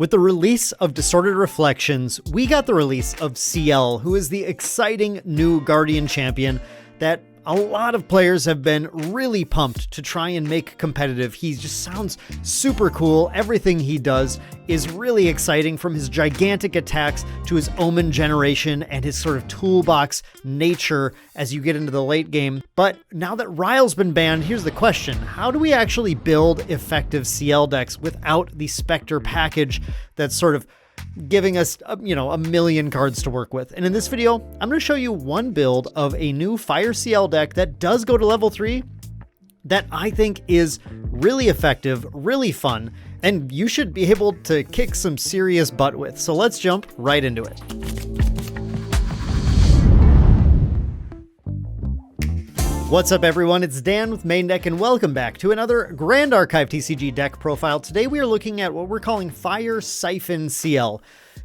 With the release of Disordered Reflections, we got the release of Ciel, who is the exciting new Guardian champion that a lot of players have been really pumped to try and make competitive. He just sounds super cool. Everything he does is really exciting, from his gigantic attacks to his omen generation and his sort of toolbox nature as you get into the late game. But now that Ryle's been banned, here's the question. How do we actually build effective Ciel decks without the Spectre package that's sort of giving us, a million cards to work with? And in this video, I'm going to show you one build of a new Fire Ciel deck that does go to level 3 that I think is really effective, really fun, and you should be able to kick some serious butt with. So let's jump right into it. What's up, everyone? It's Dan with Main Deck, and welcome back to another Grand Archive TCG deck profile. Today we are looking at what we're calling Fire Siphon Ciel,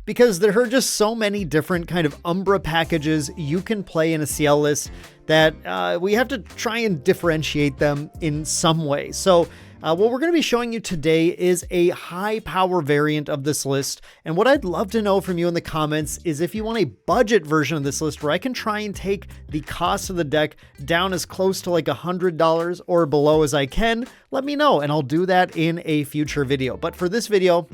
because there are just so many different kind of Umbra packages you can play in a Ciel list that we have to try and differentiate them in some way. So what we're going to be showing you today is a high power variant of this list. And what I'd love to know from you in the comments is if you want a budget version of this list where I can try and take the cost of the deck down as close to like $100 or below as I can, let me know and I'll do that in a future video. But for this video,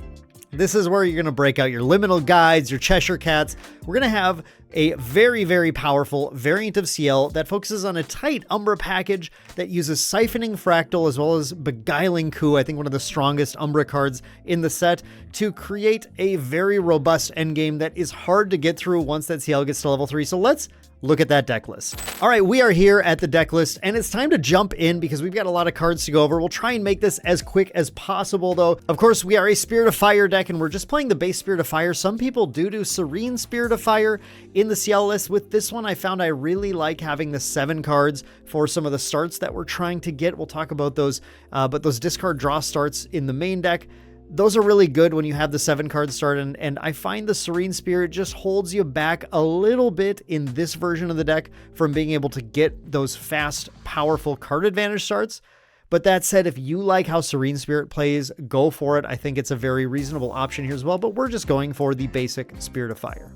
this is where you're going to break out your liminal guides, your Cheshire Cats. We're going to have a very, very powerful variant of Ciel that focuses on a tight Umbra package that uses Siphoning Fractal as well as Beguiling Coup, I think one of the strongest Umbra cards in the set, to create a very robust endgame that is hard to get through once that Ciel gets to level 3. So let's look at that deck list. All right, we are here at the deck list, and it's time to jump in because we've got a lot of cards to go over. We'll try and make this as quick as possible, though. Of course, we are a Spirit of Fire deck, and we're just playing the base Spirit of Fire. Some people do Serene Spirit of Fire in the Ciel list. With this one, I found I really like having the 7 cards for some of the starts that we're trying to get. We'll talk about those, but those discard draw starts in the main deck, those are really good when you have the 7 card start, and I find the Serene Spirit just holds you back a little bit in this version of the deck from being able to get those fast, powerful card advantage starts. But that said, if you like how Serene Spirit plays, go for it. I think it's a very reasonable option here as well, but we're just going for the basic Spirit of Fire.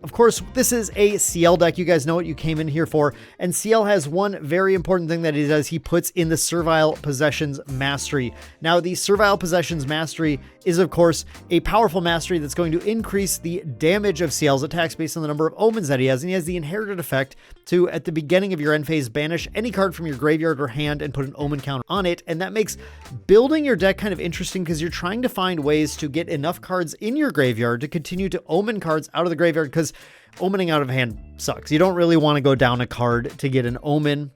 Of course, this is a Ciel deck. You guys know what you came in here for. And Ciel has one very important thing that he does. He puts in the Servile Possessions Mastery. Now, the Servile Possessions Mastery is, of course, a powerful mastery that's going to increase the damage of Ciel's attacks based on the number of omens that he has. And he has the inherited effect to, at the beginning of your end phase, banish any card from your graveyard or hand and put an omen count on it. And that makes building your deck kind of interesting because you're trying to find ways to get enough cards in your graveyard to continue to omen cards out of the graveyard, because omening out of hand sucks. You don't really want to go down a card to get an omen,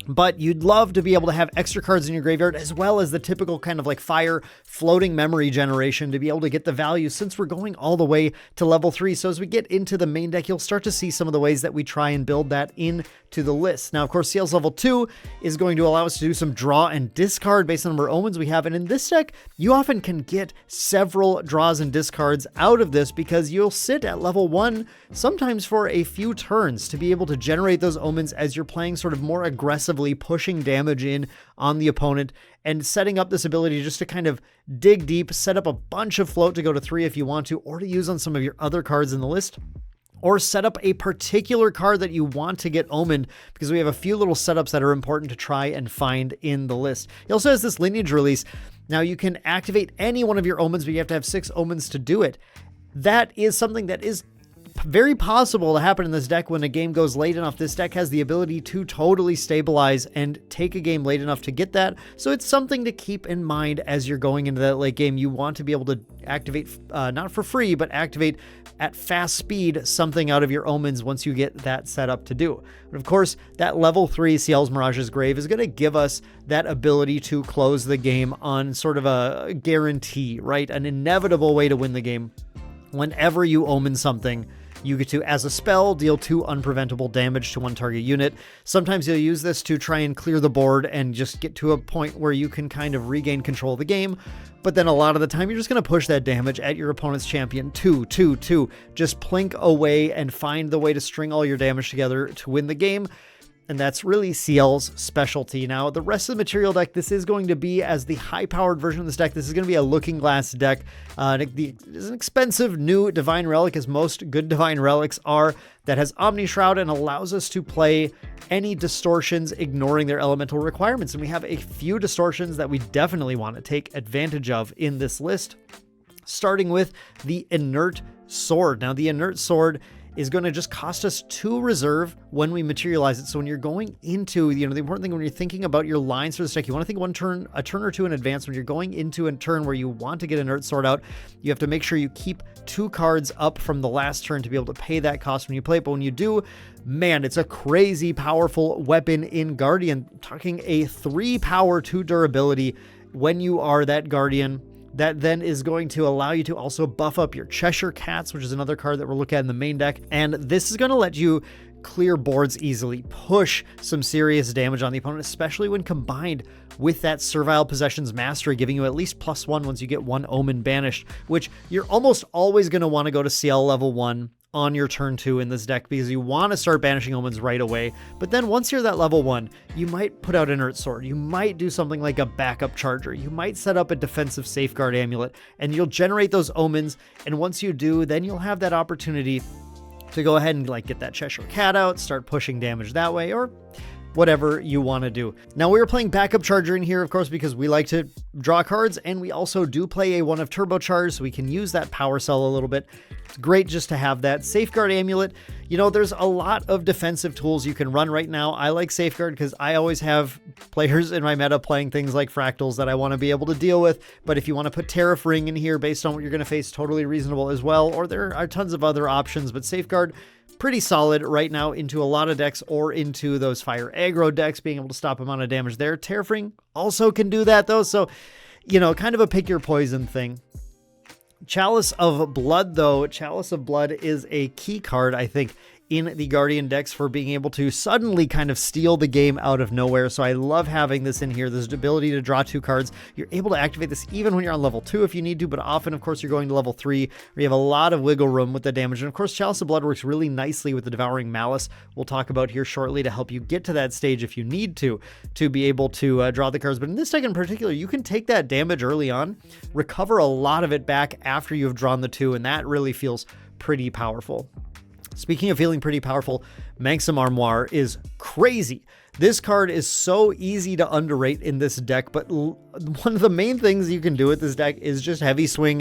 but you'd love to be able to have extra cards in your graveyard as well as the typical kind of like fire floating memory generation to be able to get the value, since we're going all the way to level 3. So as we get into the main deck, you'll start to see some of the ways that we try and build that into the list. Now, of course, Ciel's level 2 is going to allow us to do some draw and discard based on the number of omens we have. And in this deck, you often can get several draws and discards out of this because you'll sit at level 1 sometimes for a few turns to be able to generate those omens as you're playing sort of more aggressively, pushing damage in on the opponent and setting up this ability just to kind of dig deep, set up a bunch of float to go to 3 if you want to, or to use on some of your other cards in the list, or set up a particular card that you want to get omened, because we have a few little setups that are important to try and find in the list. He also has this lineage release. Now you can activate any one of your omens, but you have to have 6 omens to do it. That is something that is very possible to happen in this deck when a game goes late enough. This deck has the ability to totally stabilize and take a game late enough to get that. So it's something to keep in mind as you're going into that late game. You want to be able to activate, not for free, but activate at fast speed something out of your omens once you get that set up to do. But of course, that level 3 Ciel's Mirage's Grave is going to give us that ability to close the game on sort of a guarantee, right? An inevitable way to win the game. Whenever you omen something, you get to, as a spell, deal 2 unpreventable damage to one target unit. Sometimes you'll use this to try and clear the board and just get to a point where you can kind of regain control of the game. But then a lot of the time, you're just going to push that damage at your opponent's champion. 2. Just plink away and find the way to string all your damage together to win the game. and that's really Ciel's specialty. Now, the rest of the material deck, this is going to be as the high-powered version of this deck. This is going to be a Looking Glass deck. It's an expensive new Divine Relic, as most good Divine Relics are, that has Omni Shroud and allows us to play any distortions ignoring their elemental requirements. And we have a few distortions that we definitely want to take advantage of in this list, starting with the Inert Sword. Now, the Inert Sword is going to just cost us 2 reserve when we materialize it. So when you're going into, the important thing when you're thinking about your lines for this deck, you want to think a turn or two in advance. When you're going into a turn where you want to get Inert Sword out, you have to make sure you keep 2 cards up from the last turn to be able to pay that cost when you play it. But when you do, man, it's a crazy powerful weapon in Guardian. Talking a 3 power, 2 durability when you are that Guardian. That then is going to allow you to also buff up your Cheshire Cats, which is another card that we're looking at in the main deck. And this is going to let you clear boards easily, push some serious damage on the opponent, especially when combined with that Servile Possessions Mastery, giving you at least +1 once you get 1 Omen banished, which you're almost always going to want to go to Ciel level 1 on your turn 2 in this deck, because you want to start banishing omens right away. But then once you're that level 1, you might put out Inert Sword, you might do something like a backup charger, you might set up a defensive safeguard amulet, and you'll generate those omens. And once you do, then you'll have that opportunity to go ahead and like get that Cheshire Cat out, start pushing damage that way, or whatever you want to do. Now, we are playing backup charger in here, of course, because we like to draw cards, and we also do play a 1 of turbocharge, so we can use that power cell a little bit. It's great just to have that. Safeguard amulet, there's a lot of defensive tools you can run right now. I like safeguard because I always have players in my meta playing things like fractals that I want to be able to deal with. But if you want to put Tariff Ring in here based on what you're going to face, totally reasonable as well. Or there are tons of other options, but safeguard, pretty solid right now into a lot of decks, or into those fire aggro decks, being able to stop amount of damage there. Tariff Ring also can do that though, so kind of a pick your poison thing. Chalice of Blood though, Chalice of Blood is a key card, I think, in the Guardian decks for being able to suddenly kind of steal the game out of nowhere. So I love having this in here. This ability to draw 2 cards. You're able to activate this even when you're on level 2 if you need to, but often, of course, you're going to level 3 where you have a lot of wiggle room with the damage. And of course, Chalice of Blood works really nicely with the Devouring Malice we'll talk about here shortly to help you get to that stage if you need to be able to draw the cards. But in this deck in particular, you can take that damage early on, recover a lot of it back after you've drawn the 2, and that really feels pretty powerful. Speaking of feeling pretty powerful, Manxam Armoire is crazy. This card is so easy to underrate in this deck, but one of the main things you can do with this deck is just heavy swing,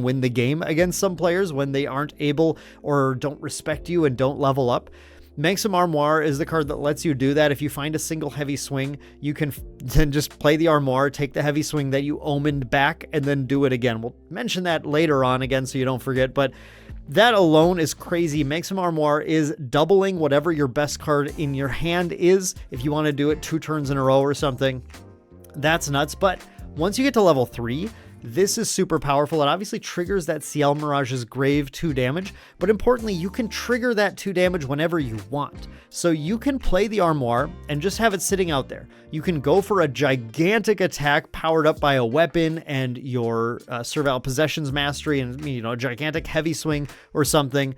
win the game against some players when they aren't able or don't respect you and don't level up. Manxam Armoire is the card that lets you do that. If you find a single heavy swing, you can then just play the Armoire, take the heavy swing that you omened back, and then do it again. We'll mention that later on again so you don't forget, but that alone is crazy. Manxam Armoire is doubling whatever your best card in your hand is. If you want to do it 2 turns in a row or something, that's nuts. But once you get to level 3, this is super powerful. It obviously triggers that Ciel Mirage's Grave 2 damage, but importantly, you can trigger that 2 damage whenever you want. So you can play the Armoire and just have it sitting out there. You can go for a gigantic attack powered up by a weapon and your Servile Possessions Mastery and, a gigantic heavy swing or something.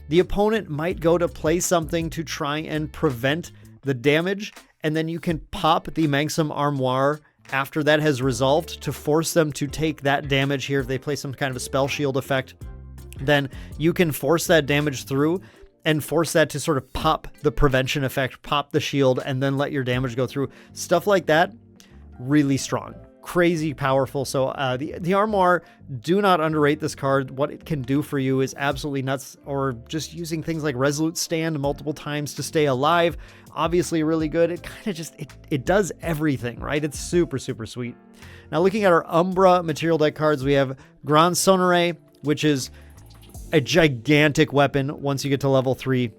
The opponent might go to play something to try and prevent the damage, and then you can pop the Manxam Armoire after that has resolved to force them to take that damage here. If they play some kind of a spell shield effect, then you can force that damage through and force that to sort of pop the prevention effect, pop the shield, and then let your damage go through. Stuff like that, really strong. Crazy powerful. So the Armoire, do not underrate this card. What it can do for you is absolutely nuts. Or just using things like Resolute Stand multiple times to stay alive, obviously really good. It kind of just, it does everything, right? It's super, super sweet. Now looking at our Umbra material deck cards, we have Grand Sonnerie, which is a gigantic weapon once you get to level 3.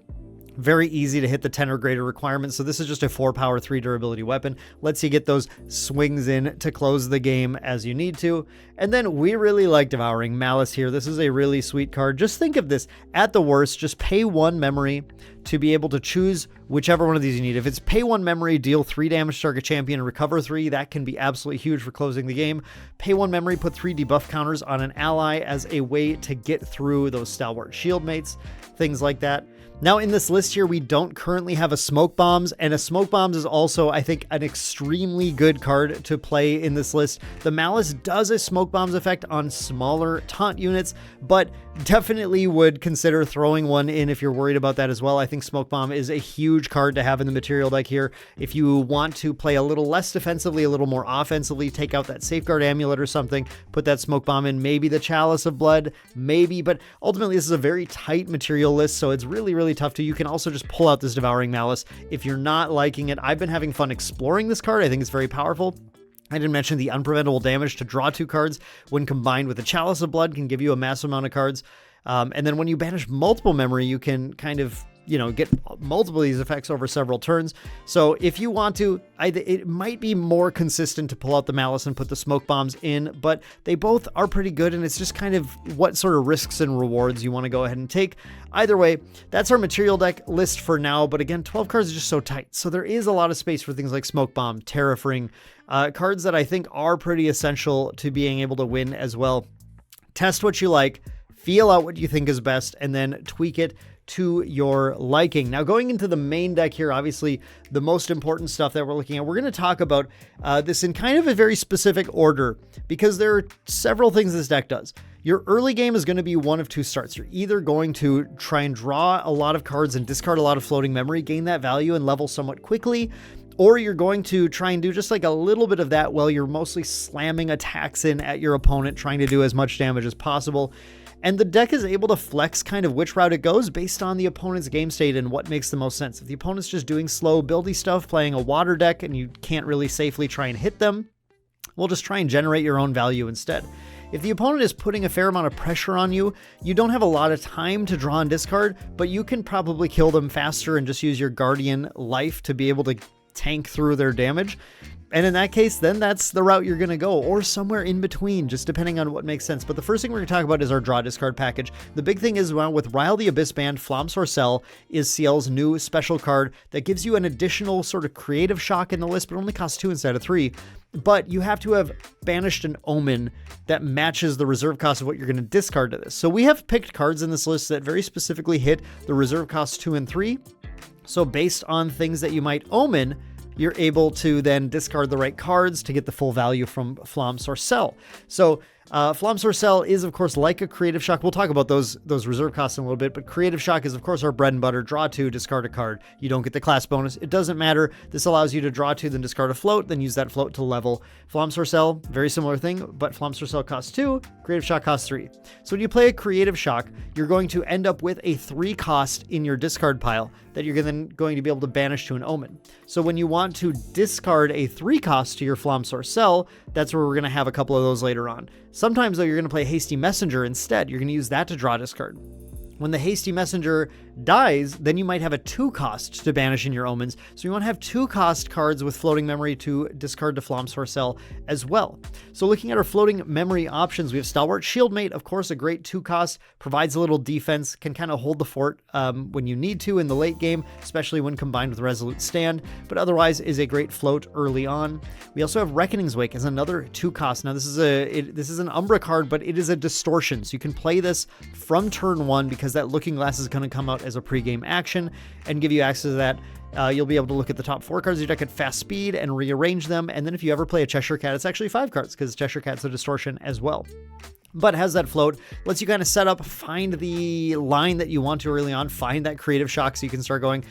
Very easy to hit the 10 or greater requirement. So this is just a 4 power, 3 durability weapon. Lets you get those swings in to close the game as you need to. And then we really like Devouring Malice here. This is a really sweet card. Just think of this. At the worst, just pay 1 memory to be able to choose whichever one of these you need. If it's pay 1 memory, deal 3 damage to target champion and recover 3, that can be absolutely huge for closing the game. Pay 1 memory, put 3 debuff counters on an ally as a way to get through those Stalwart Shield mates, things like that. Now in this list here, we don't currently have a Smoke Bombs, and a Smoke Bombs is also, I think, an extremely good card to play in this list. The Malice does a Smoke Bombs effect on smaller taunt units, but definitely would consider throwing one in if you're worried about that as well. I think Smoke Bomb is a huge card to have in the material deck here. If you want to play a little less defensively, a little more offensively, take out that Safeguard Amulet or something, put that Smoke Bomb in, maybe the Chalice of Blood, maybe, but ultimately this is a very tight material list, so it's really tough to. You can also just pull out this Devouring Malice if you're not liking it. I've been having fun exploring this card. I think it's very powerful. I didn't mention the unpreventable damage to draw 2 cards when combined with the Chalice of Blood can give you a massive amount of cards. And then when you banish multiple memory, you can kind of, get multiple of these effects over several turns. So if you want to, it might be more consistent to pull out the Malice and put the Smoke Bombs in, but they both are pretty good, and it's just kind of what sort of risks and rewards you want to go ahead and take. Either way, that's our material deck list for now, but again, 12 cards is just so tight. So there is a lot of space for things like Smoke Bomb, Terrafring, cards that I think are pretty essential to being able to win as well. Test what you like, feel out what you think is best, and then tweak it to your liking. Now going into the main deck here, obviously the most important stuff that we're looking at, we're going to talk about this in kind of a very specific order because there are several things this deck does. Your early game is going to be one of 2 starts. You're either going to try and draw a lot of cards and discard a lot of floating memory, gain that value and level somewhat quickly, or you're going to try and do just like a little bit of that while you're mostly slamming attacks in at your opponent, trying to do as much damage as possible. And the deck is able to flex kind of which route it goes based on the opponent's game state and what makes the most sense. If the opponent's just doing slow buildy stuff, playing a water deck, and you can't really safely try and hit them, we'll just try and generate your own value instead. If the opponent is putting a fair amount of pressure on you, you don't have a lot of time to draw and discard, but you can probably kill them faster and just use your Guardian Life to be able to tank through their damage. And in that case, then that's the route you're going to go, or somewhere in between, just depending on what makes sense. But the first thing we're going to talk about is our draw discard package. The big thing is, well, with Rile the Abyss Band, Fire Ciel is Ciel's new special card that gives you an additional sort of creative shock in the list, but only costs 2 instead of 3. But you have to have banished an omen that matches the reserve cost of what you're going to discard to this. So we have picked cards in this list that very specifically hit the reserve costs 2 and 3. So based on things that you might omen, you're able to then discard the right cards to get the full value from Fire Ciel. So Fire Ciel is, of course, like a Creative Shock. We'll talk about those reserve costs in a little bit, but Creative Shock is, of course, our bread and butter. Draw 2, discard a card. You don't get the class bonus. It doesn't matter. This allows you to draw 2, then discard a float, then use that float to level. Fire Ciel, very similar thing, but Fire Ciel costs 2, Creative Shock costs 3. So when you play a Creative Shock, you're going to end up with a 3 cost in your discard pile that you're then going to be able to banish to an omen. So when you want to discard a 3 cost to your Fire Ciel, that's where we're going to have a couple of those later on. Sometimes, though, you're going to play Hasty Messenger instead. You're going to use that to draw discard. When the Hasty Messenger dies, then you might have a 2 cost to banish in your omens. So you want to have 2 cost cards with floating memory to discard to Fire Ciel as well. So looking at our floating memory options, we have Stalwart Shieldmate, of course, a great 2 cost, provides a little defense, can kind of hold the fort when you need to in the late game, especially when combined with Resolute Stand, but otherwise is a great float early on. We also have Reckoning's Wake as another 2 cost. Now this is an Umbra card, but it is a distortion. So you can play this from turn 1 because that Looking Glass is going to come out as a pre-game action and give you access to that. You'll be able to look at the top 4 cards of your deck at fast speed and rearrange them. And then if you ever play a Cheshire Cat, it's actually 5 cards because Cheshire Cat's a distortion as well. But has that float, lets you kind of set up, find the line that you want to early on, find that Creative Shock so you can start going.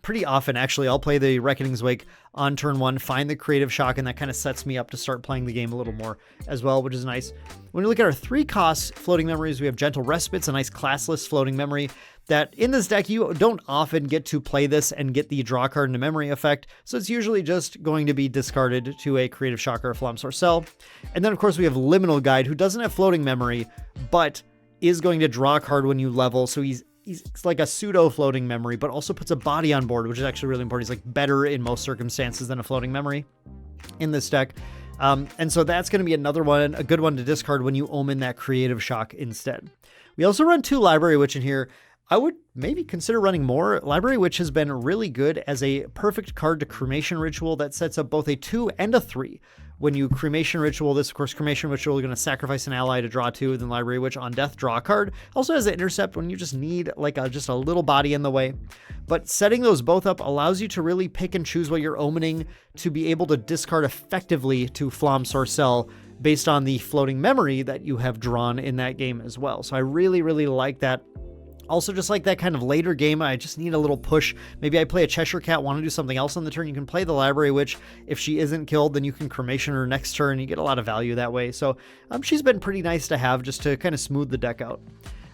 Pretty often, actually, I'll play the Reckoning's Wake on turn 1, find the Creative Shock, and that kind of sets me up to start playing the game a little more as well, which is nice. When we look at our 3 costs floating memories, we have Gentle Respites, a nice classless floating memory that in this deck, you don't often get to play this and get the draw card into memory effect, so it's usually just going to be discarded to a Creative Shock or a Fire Ciel. And then, of course, we have Liminal Guide, who doesn't have floating memory, but is going to draw a card when you level, so he's like a pseudo floating memory, but also puts a body on board, which is actually really important. He's like better in most circumstances than a floating memory in this deck. And so that's going to be another one, a good one to discard when you omen that Creative Shock instead. We also run 2 Library Witch in here. I would maybe consider running more. Library Witch has been really good as a perfect card to Cremation Ritual that sets up both a 2 and a 3. When you Cremation Ritual this, of course, Cremation Ritual, you're going to sacrifice an ally to draw 2, then Library Witch on death, draw a card. Also has an intercept when you just need like just a little body in the way. But setting those both up allows you to really pick and choose what you're omening to be able to discard effectively to Siphon Ciel based on the floating memory that you have drawn in that game as well. So I really, really like that. Also, just like that kind of later game, I just need a little push. Maybe I play a Cheshire Cat, want to do something else on the turn. You can play the Library Witch. If she isn't killed, then you can Cremation her next turn. You get a lot of value that way. So she's been pretty nice to have just to kind of smooth the deck out.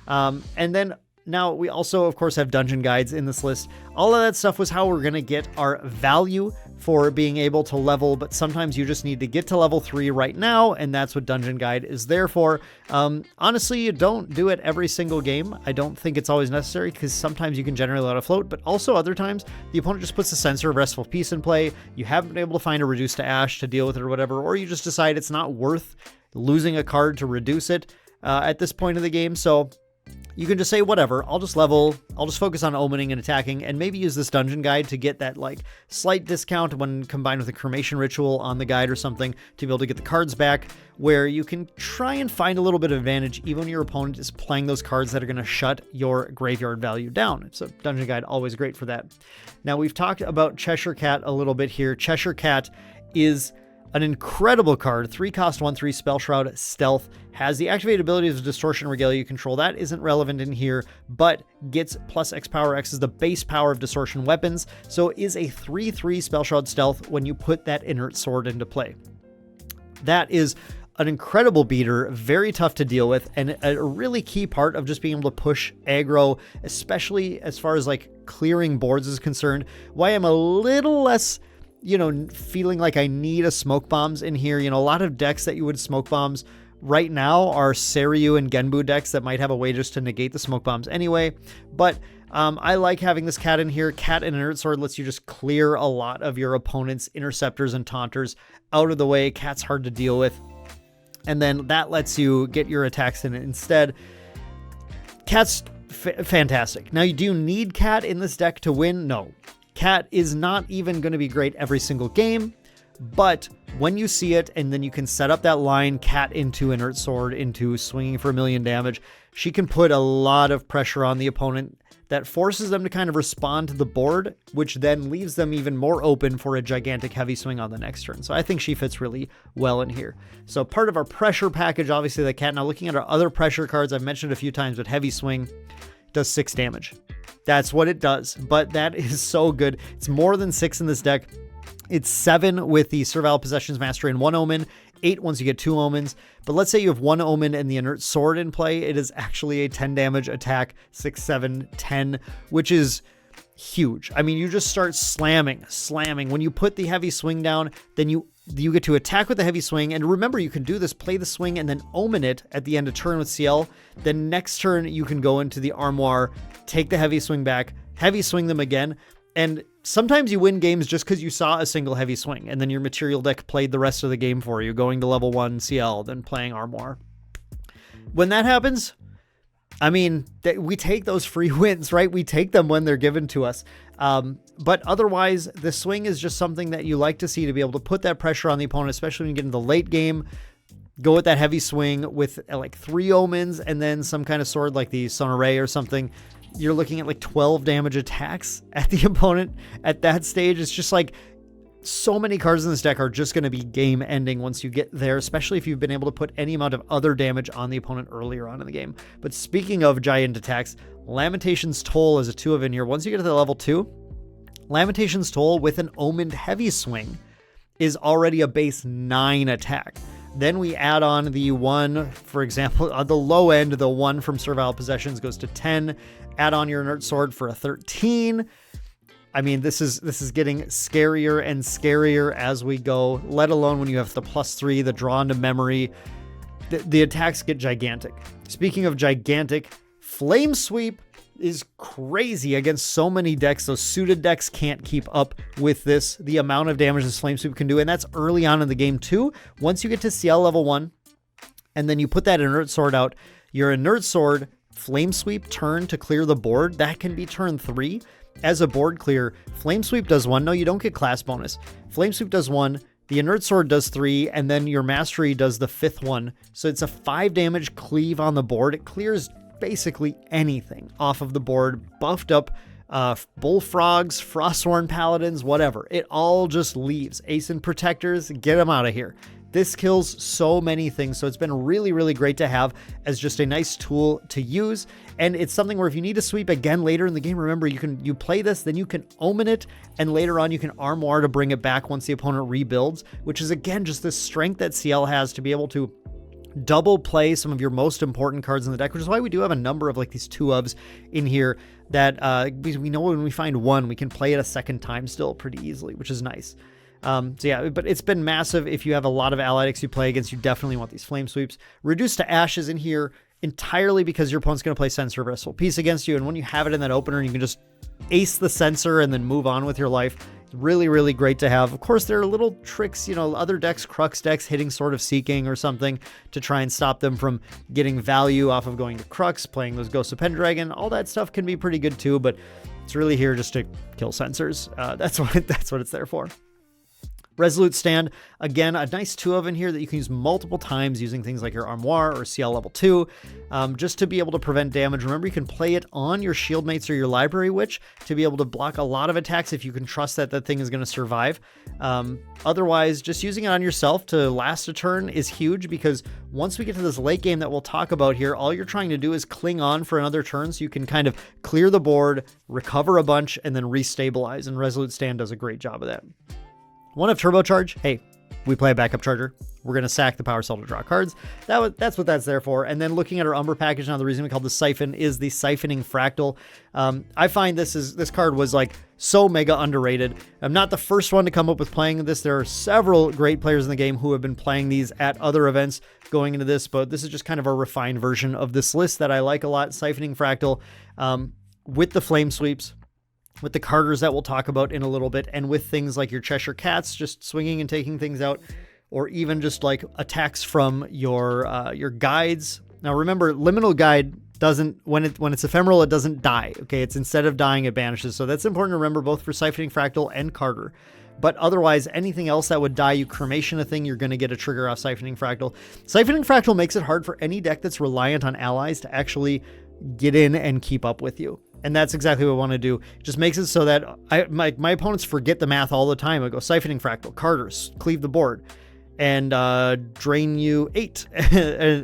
And then now we also, of course, have dungeon guides in this list. All of that stuff was how we're going to get our value for being able to level, but sometimes you just need to get to level 3 right now, and that's what Dungeon Guide is there for. Honestly, you don't do it every single game. I don't think it's always necessary, because sometimes you can generate a lot of float, but also other times the opponent just puts a Censor of Restful Peace in play. You haven't been able to find a Reduce to Ash to deal with it or whatever, or you just decide it's not worth losing a card to reduce it at this point of the game. So you can just say, whatever, I'll just level, I'll just focus on omening and attacking, and maybe use this dungeon guide to get that like slight discount when combined with a Cremation Ritual on the guide or something to be able to get the cards back, where you can try and find a little bit of advantage even when your opponent is playing those cards that are going to shut your graveyard value down. So dungeon guide, always great for that. Now we've talked about Cheshire Cat a little bit here. Cheshire Cat is an incredible card, 3 cost 1/3 Spell Shroud Stealth, has the activated abilities of Distortion and Regalia you control. That isn't relevant in here, but gets plus X power. X is the base power of Distortion weapons, so is a 3/3 Spell Shroud Stealth when you put that Inert Sword into play. That is an incredible beater, very tough to deal with, and a really key part of just being able to push aggro, especially as far as like clearing boards is concerned. Why I'm a little less, feeling like I need a Smoke Bombs in here. A lot of decks that you would Smoke Bombs right now are Seiryu and Genbu decks that might have a way just to negate the Smoke Bombs anyway. But I like having this Cat in here. Cat and Inert Sword lets you just clear a lot of your opponent's Interceptors and Taunters out of the way. Cat's hard to deal with. And then that lets you get your attacks in instead. Cat's fantastic. Now, do you need Cat in this deck to win? No. Cat is not even going to be great every single game, but when you see it and then you can set up that line, Cat into Inert Sword, into swinging for 1,000,000 damage, she can put a lot of pressure on the opponent that forces them to kind of respond to the board, which then leaves them even more open for a gigantic heavy swing on the next turn. So I think she fits really well in here. So part of our pressure package, obviously the Cat. Now looking at our other pressure cards, I've mentioned a few times, but Heavy Swing does 6 damage. That's what it does, but that is so good. It's more than 6 in this deck. It's 7 with the Servile Possessions Mastery and 1 Omen, 8 once you get 2 Omens. But let's say you have 1 Omen and the Inert Sword in play. It is actually a 10 damage attack, 6, 7, 10, which is huge. I mean, you just start slamming. When you put the Heavy Swing down, then you get to attack with the Heavy Swing. And remember, you can do this, play the swing, and then omen it at the end of turn with Ciel. Then next turn, you can go into the Armoire, take the Heavy Swing back, Heavy Swing them again. And sometimes you win games just because you saw a single Heavy Swing, and then your material deck played the rest of the game for you, going to level 1 Ciel, then playing Armoire. When that happens, I mean, we take those free wins, right? We take them when they're given to us. But otherwise, the swing is just something that you like to see to be able to put that pressure on the opponent, especially when you get into the late game. Go with that Heavy Swing with like 3 Omens and then some kind of sword like the Soutirer or something. You're looking at like 12 damage attacks at the opponent at that stage. It's just like so many cards in this deck are just going to be game ending once you get there, especially if you've been able to put any amount of other damage on the opponent earlier on in the game. But speaking of giant attacks, Lamentation's Toll is a 2 of in here. Once you get to the level 2, Lamentation's Toll with an Omened Heavy Swing is already a base 9 attack. Then we add on the 1, for example, on the low end, the 1 from Servile Possessions goes to 10. Add on your Inert Sword for a 13. I mean, this is getting scarier and scarier as we go, let alone when you have the +3, the draw into memory. The attacks get gigantic. Speaking of gigantic, Flame Sweep is crazy against so many decks. Those suited decks can't keep up with this, the amount of damage this Flame Sweep can do, and that's early on in the game too. Once you get to Ciel level 1, and then you put that Inert Sword out, your Inert Sword Flame Sweep turn to clear the board, that can be turn 3. As a board clear, Flame Sweep does 1. No, you don't get class bonus. Flame Sweep does 1. The Inert Sword does 3, and then your Mastery does the 5th one. So it's a 5 damage cleave on the board. It clears basically anything off of the board. Buffed up Bullfrogs, Frosthorn Paladins, whatever. It all just leaves. Ace Protectors, get them out of here. This kills so many things, so it's been really, really great to have as just a nice tool to use. And it's something where if you need to sweep again later in the game, remember, you play this, then you can omen it, and later on you can Armoire to bring it back once the opponent rebuilds, which is, again, just this strength that Ciel has to be able to double play some of your most important cards in the deck, which is why we do have a number of like these 2-ofs in here that we know when we find one, we can play it a second time still pretty easily, which is nice. So yeah, but it's been massive. If you have a lot of ally decks you play against, you definitely want these Flame Sweeps. Reduced to Ashes in here entirely because your opponent's going to play Censor of Restful Peace against you, and when you have it in that opener, you can just ace the Censor and then move on with your life. It's really, really great to have. Of course, there are little tricks, other decks, Crux decks, hitting Sword of Seeking or something to try and stop them from getting value off of going to Crux, playing those Ghosts of Pendragon. All that stuff can be pretty good too, but it's really here just to kill Censors. That's what it's there for. Resolute Stand, again, a nice 2-of in here that you can use multiple times using things like your Armoire or CL level 2, just to be able to prevent damage. Remember, you can play it on your Shieldmates or your Library Witch to be able to block a lot of attacks if you can trust that that thing is going to survive. Otherwise, just using it on yourself to last a turn is huge, because once we get to this late game that we'll talk about here, all you're trying to do is cling on for another turn so you can kind of clear the board, recover a bunch, and then restabilize, and Resolute Stand does a great job of that. One of Turbocharge, hey, we play a backup charger. We're going to sack the Power Cell to draw cards. That's what that's there for. And then looking at our Umbra package now, the reason we call this Siphon is the Siphoning Fractal. I find this card was like so mega underrated. I'm not the first one to come up with playing this. There are several great players in the game who have been playing these at other events going into this, but this is just kind of a refined version of this list that I like a lot. Siphoning Fractal with the Flame Sweeps, with the Carters that we'll talk about in a little bit, and with things like your Cheshire Cats just swinging and taking things out, or even just like attacks from your guides. Now remember, Liminal Guide doesn't, when it's ephemeral, it doesn't die. Okay, it's instead of dying, it banishes. So that's important to remember both for Siphoning Fractal and Carter. But otherwise, anything else that would die, you Cremation a thing, you're going to get a trigger off Siphoning Fractal. Siphoning Fractal makes it hard for any deck that's reliant on allies to actually get in and keep up with you. And that's exactly what I want to do. It just makes it so that my opponents forget the math all the time. I go Siphoning Fractal, Carters, cleave the board, and drain you 8.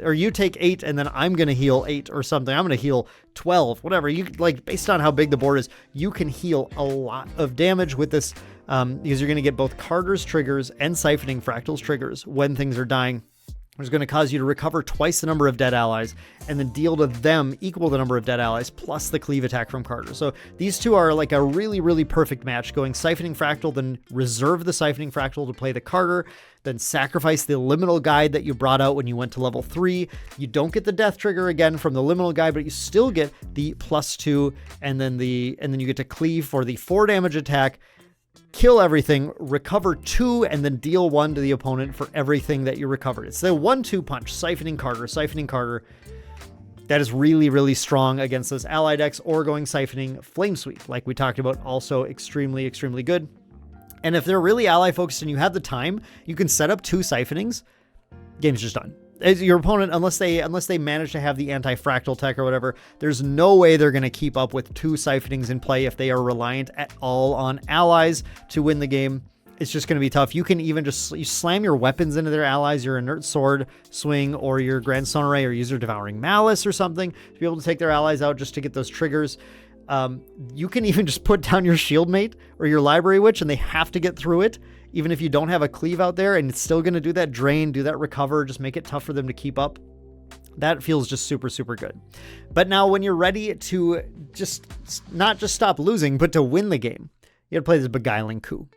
Or you take 8, and then I'm going to heal 8 or something. I'm going to heal 12, whatever. You like, based on how big the board is, you can heal a lot of damage with this, because you're going to get both Carters triggers and Siphoning Fractals triggers when things are dying. It's going to cause you to recover twice the number of dead allies and then deal to them equal the number of dead allies plus the cleave attack from Carter. So these two are like a really, really perfect match. Going Siphoning Fractal, then reserve the Siphoning Fractal to play the Carter, then sacrifice the Liminal Guide that you brought out when you went to level 3. You don't get the death trigger again from the Liminal Guide, but you still get the +2, and then you get to cleave for the 4 damage attack, kill everything, recover 2, and then deal 1 to the opponent for everything that you recovered. It's the 1-2 punch, Siphoning Carter. That is really, really strong against those ally decks, or going Siphoning Flame Sweep, like we talked about, also extremely, extremely good. And if they're really ally focused and you have the time, you can set up 2 Siphonings. Game's just done. Your opponent, unless they manage to have the anti-fractal tech or whatever, there's no way they're going to keep up with 2 Siphonings in play if they are reliant at all on allies to win the game. It's just going to be tough. You can even just slam your weapons into their allies, your Inert Sword swing, or your Grand Sonneray, or use your Devouring Malice or something to be able to take their allies out just to get those triggers. You can even just put down your Shieldmate or your Library Witch, and they have to get through it, even if you don't have a cleave out there, and it's still going to do that drain, do that recover, just make it tough for them to keep up. That feels just super, super good. But now when you're ready to just not just stop losing, but to win the game, you gotta play this Beguiling Coup.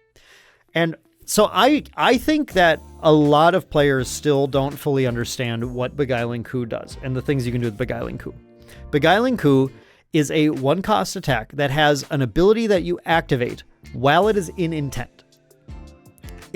And so I think that a lot of players still don't fully understand what Beguiling Coup does and the things you can do with Beguiling Coup. Beguiling Coup is a 1-cost attack that has an ability that you activate while it is in intent.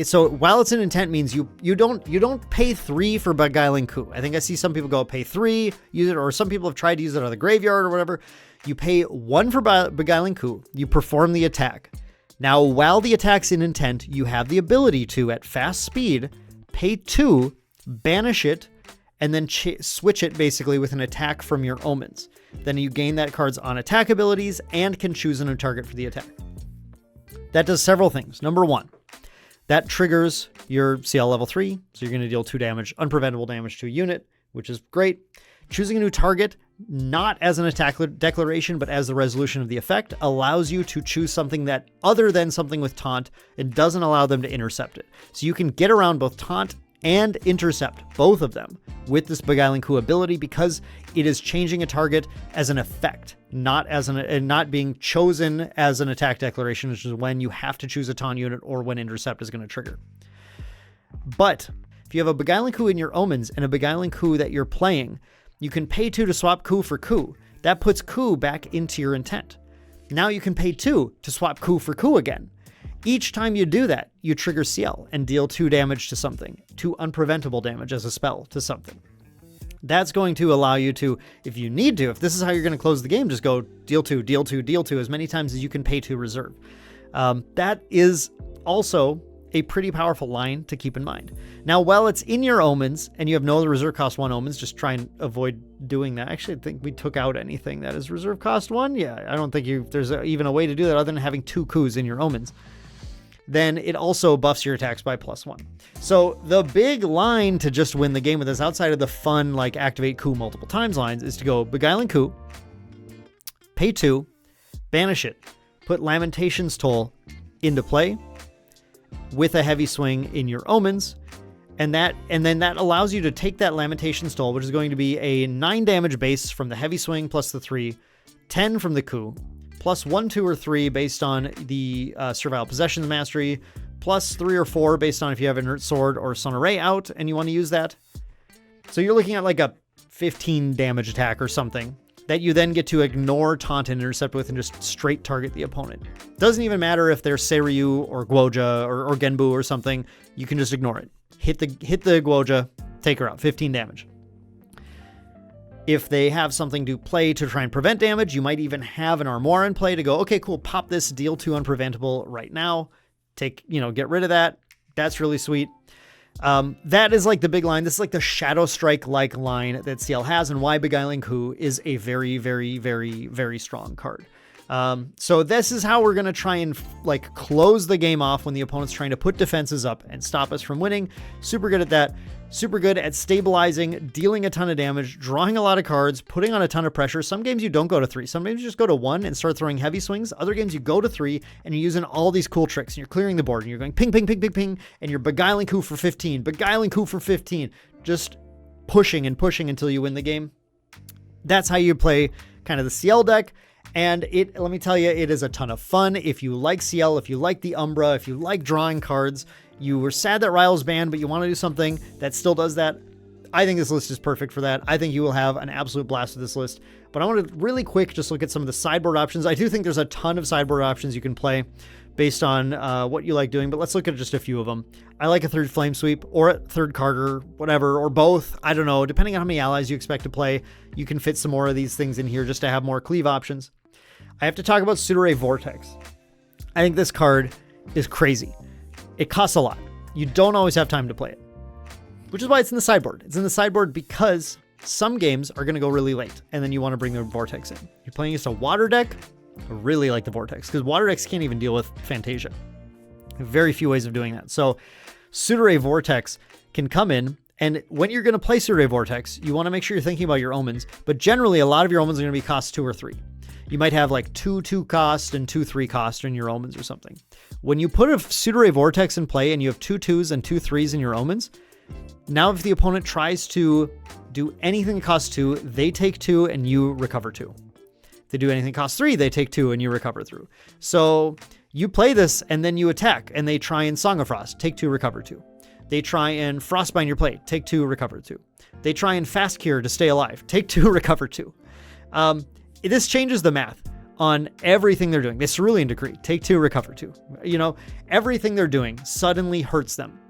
So while it's an intent means you don't pay 3 for Beguiling Coup. I think I see some people go pay 3, use it, or some people have tried to use it on the graveyard or whatever. You pay 1 for Beguiling Coup, you perform the attack. Now, while the attack's in intent, you have the ability to, at fast speed, pay 2, banish it, and then switch it basically with an attack from your omens. Then you gain that card's on attack abilities and can choose a new target for the attack. That does several things. Number 1, that triggers your CL level 3, so you're going to deal 2 damage, unpreventable damage to a unit, which is great. Choosing a new target, not as an attack declaration, but as the resolution of the effect, allows you to choose something that other than something with taunt and doesn't allow them to intercept it. So you can get around both taunt and intercept, both of them, with this Beguiling Coup ability because it is changing a target as an effect, not being chosen as an attack declaration, which is when you have to choose a taunt unit or when intercept is going to trigger. But if you have a Beguiling Coup in your omens and a Beguiling Coup that you're playing, you can pay 2 to swap Coup for Coup. That puts Coup back into your intent. Now you can pay 2 to swap Coup for Coup again. Each time you do that, you trigger Ciel and deal 2 damage to something, 2 unpreventable damage as a spell to something. That's going to allow you to, if you need to, if this is how you're going to close the game, just go deal 2, deal 2, deal 2 as many times as you can pay 2 reserve. That is also a pretty powerful line to keep in mind. Now, while it's in your omens and you have no other reserve cost 1 omens, just try and avoid doing that. Actually, I think we took out anything that is reserve cost 1. Yeah, I don't think there's even a way to do that other than having 2 coups in your omens. Then it also buffs your attacks by +1. So the big line to just win the game with this, outside of the fun, like activate Coup multiple times lines, is to go Beguiling Coup, pay 2, banish it, put Lamentation's Toll into play with a heavy swing in your omens, and then that allows you to take that Lamentation's Toll, which is going to be a 9 damage base from the heavy swing plus the 3, 10 from the Coup, plus 1, 2, or 3 based on the Servile Possessions Mastery, plus 3 or 4 based on if you have Inert Sword or Sun Array out and you want to use that. So you're looking at like a 15 damage attack or something that you then get to ignore Taunt and Intercept with and just straight target the opponent. Doesn't even matter if they're Seiryu or Guoja or Genbu or something, you can just ignore it. Hit the Guoja, take her out, 15 damage. If they have something to play to try and prevent damage, you might even have an Armoire in play to go, okay, cool, pop this, deal 2 unpreventable right now. Get rid of that. That's really sweet. That is like the big line. This is like the Shadow Strike-like line that Ciel has, and why Beguiling Coup is a very, very, very, very strong card. So this is how we're going to try and like close the game off when the opponent's trying to put defenses up and stop us from winning. Super good at that. Super good at stabilizing, dealing a ton of damage, drawing a lot of cards, putting on a ton of pressure. Some games you don't go to 3. Some games you just go to 1 and start throwing heavy swings. Other games you go to 3 and you're using all these cool tricks and you're clearing the board and you're going ping, ping, ping, ping, ping, and you're Beguiling Coup for 15, Beguiling Coup for 15, just pushing and pushing until you win the game. That's how you play kind of the Ciel deck. And let me tell you, it is a ton of fun. If you like Ciel, if you like the Umbra, if you like drawing cards, you were sad that Ryle's banned, but you want to do something that still does that, I think this list is perfect for that. I think you will have an absolute blast with this list. But I want to really quick just look at some of the sideboard options. I do think there's a ton of sideboard options you can play based on what you like doing, but let's look at just a few of them. I like a 3rd Flame Sweep or a 3rd Carter, whatever, or both. I don't know. Depending on how many allies you expect to play, you can fit some more of these things in here just to have more cleave options. I have to talk about Soutirer Vortex. I think this card is crazy. It costs a lot. You don't always have time to play it, which is why it's in the sideboard. It's in the sideboard because some games are going to go really late, and then you want to bring the Vortex in. You're playing against a water deck, I really like the Vortex, because water decks can't even deal with Fantasia. Very few ways of doing that. So Soutirer Vortex can come in, and when you're going to play Soutirer Vortex, you want to make sure you're thinking about your omens, but generally a lot of your omens are going to be cost 2 or 3. You might have like 2/2 cost and 2/3 cost in your omens or something. When you put a Soutirer Vortex in play and you have 2 2s and 2 3s in your omens, now if the opponent tries to do anything that costs 2, they take 2 and you recover 2. If they do anything that costs 3, they take 2 and you recover through. So you play this and then you attack and they try and Song of Frost, take 2, recover 2. They try and Frostbind your plate, take 2, recover 2. They try and Fast Cure to stay alive, take 2, recover 2. This changes the math. on everything they're doing. They Cerulean Decree, take 2, recover 2. You know, everything they're doing suddenly hurts them.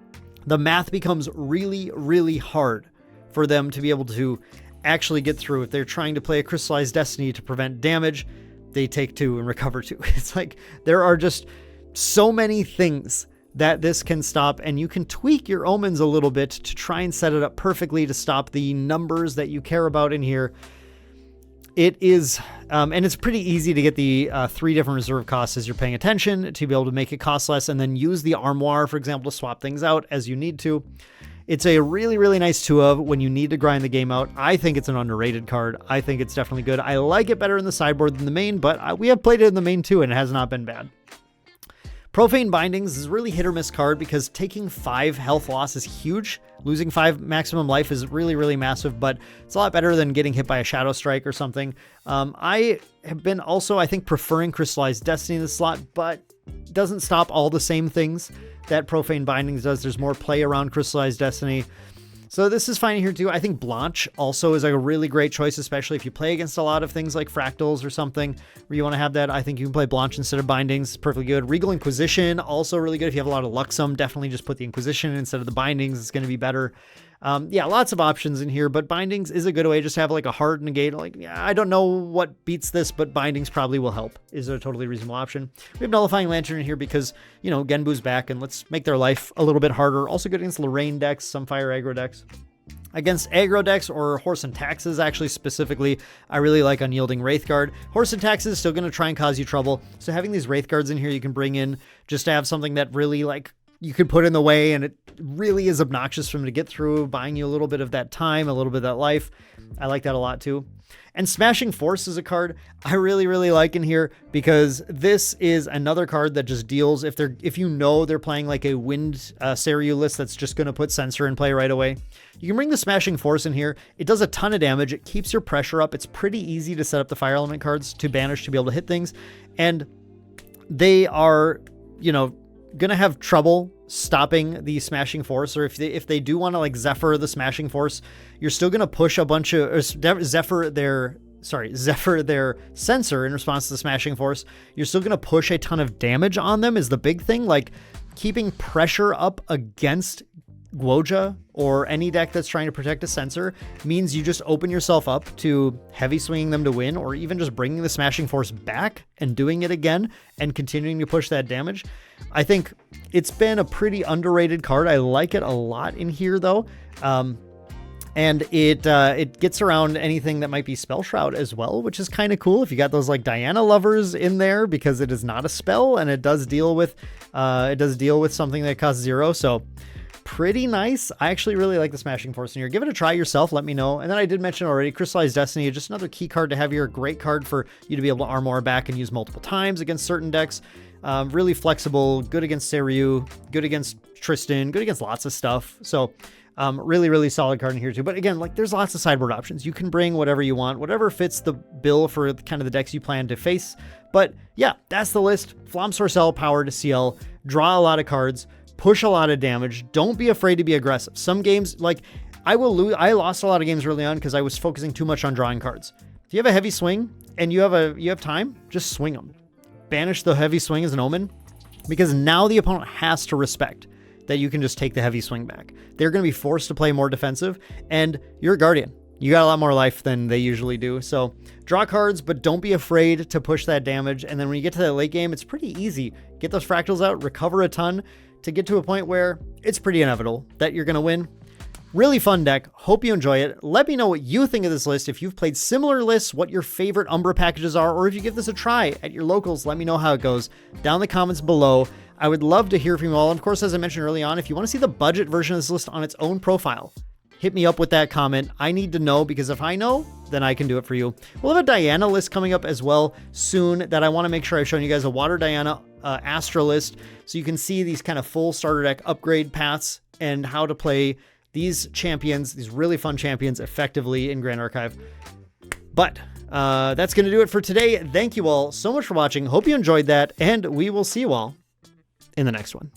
The math becomes really, really hard for them to be able to actually get through. If they're trying to play a Crystallized Destiny to prevent damage, they take 2 and recover 2. It's like there are just so many things that this can stop, and you can tweak your omens a little bit to try and set it up perfectly to stop the numbers that you care about in here. It is, and it's pretty easy to get the 3 different reserve costs as you're paying attention to be able to make it cost less, and then use the Armoire, for example, to swap things out as you need to. It's a really, really nice 2-of when you need to grind the game out. I think it's an underrated card. I think it's definitely good. I like it better in the sideboard than the main, but we have played it in the main too, and it has not been bad. Profane Bindings is a really hit or miss card because taking 5 health loss is huge. Losing 5 maximum life is really, really massive, but it's a lot better than getting hit by a Shadow Strike or something. I have been also, I think, preferring Crystallized Destiny in the slot, but doesn't stop all the same things that Profane Bindings does. There's more play around Crystallized Destiny. So this is fine here too. I think Blanche also is like a really great choice, especially if you play against a lot of things like Fractals or something where you want to have that. I think you can play Blanche instead of Bindings. Perfectly good. Regal Inquisition, also really good. If you have a lot of Luxem, definitely just put the Inquisition instead of the Bindings. It's going to be better. Yeah, lots of options in here, but Bindings is a good way just to have like a hard negate. Like, yeah, I don't know what beats this, but Bindings probably will help. Is a totally reasonable option. We have Nullifying Lantern in here because, you know, Genbu's back, and let's make their life a little bit harder. Also good against Lorraine decks, some Fire aggro decks. Against aggro decks or Horse and Taxes, actually specifically, I really like Unyielding Wraithguard. Horse and Taxes is still going to try and cause you trouble, so having these Wraithguards in here you can bring in just to have something that really, like, you could put in the way, and it really is obnoxious for them to get through, buying you a little bit of that time, a little bit of that life. I like that a lot too. And Smashing Force is a card I really, really like in here because this is another card that just deals if you know they're playing like a Wind Seiryu list that's just going to put Censor in play right away. You can bring the Smashing Force in here. It does a ton of damage. It keeps your pressure up. It's pretty easy to set up the Fire Element cards to banish to be able to hit things. And they are, you know, going to have trouble stopping the Smashing Force, or if they do want to like Zephyr the Smashing Force, you're still going to push a bunch of Zephyr their Censor in response to the Smashing Force. You're still going to push a ton of damage on them is the big thing. Like keeping pressure up against Guoja or any deck that's trying to protect a Censor means you just open yourself up to heavy swinging them to win, or even just bringing the Smashing Force back and doing it again and continuing to push that damage. I think it's been a pretty underrated card. I like it a lot in here though. And it gets around anything that might be Spell Shroud as well, which is kind of cool if you got those like Diana lovers in there, because it is not a spell and it does deal with something that costs 0. So pretty nice. I actually really like the Smashing Force in here. Give it a try yourself. Let me know. And then I did mention already, Crystallized Destiny, just another key card to have here. A great card for you to be able to armor back and use multiple times against certain decks. Really flexible, good against Seiryu, good against Tristan, good against lots of stuff. So really, really solid card in here too. But again, like there's lots of sideboard options. You can bring whatever you want, whatever fits the bill for kind of the decks you plan to face. But yeah, that's the list. Flamme Sorcel, powered Ciel, draw a lot of cards, push a lot of damage. Don't be afraid to be aggressive. Some games, like I lost a lot of games early on because I was focusing too much on drawing cards. If you have a heavy swing and you have time, just swing them. Banish the heavy swing as an omen, because now the opponent has to respect that you can just take the heavy swing back. They're going to be forced to play more defensive, and you're a Guardian. You got a lot more life than they usually do. So draw cards, but don't be afraid to push that damage. And then when you get to that late game, it's pretty easy. Get those fractals out, recover a ton to get to a point where it's pretty inevitable that you're going to win. Really fun deck. Hope you enjoy it. Let me know what you think of this list. If you've played similar lists, what your favorite Umbra packages are, or if you give this a try at your locals, let me know how it goes down in the comments below. I would love to hear from you all. And of course, as I mentioned early on, if you want to see the budget version of this list on its own profile, hit me up with that comment. I need to know, because if I know, then I can do it for you. We'll have a Diana list coming up as well soon that I want to make sure I've shown you guys a Water Diana Astra list, so you can see these kind of full starter deck upgrade paths and how to play these champions, these really fun champions, effectively in Grand Archive. But that's going to do it for today. Thank you all so much for watching. Hope you enjoyed that, and we will see you all in the next one.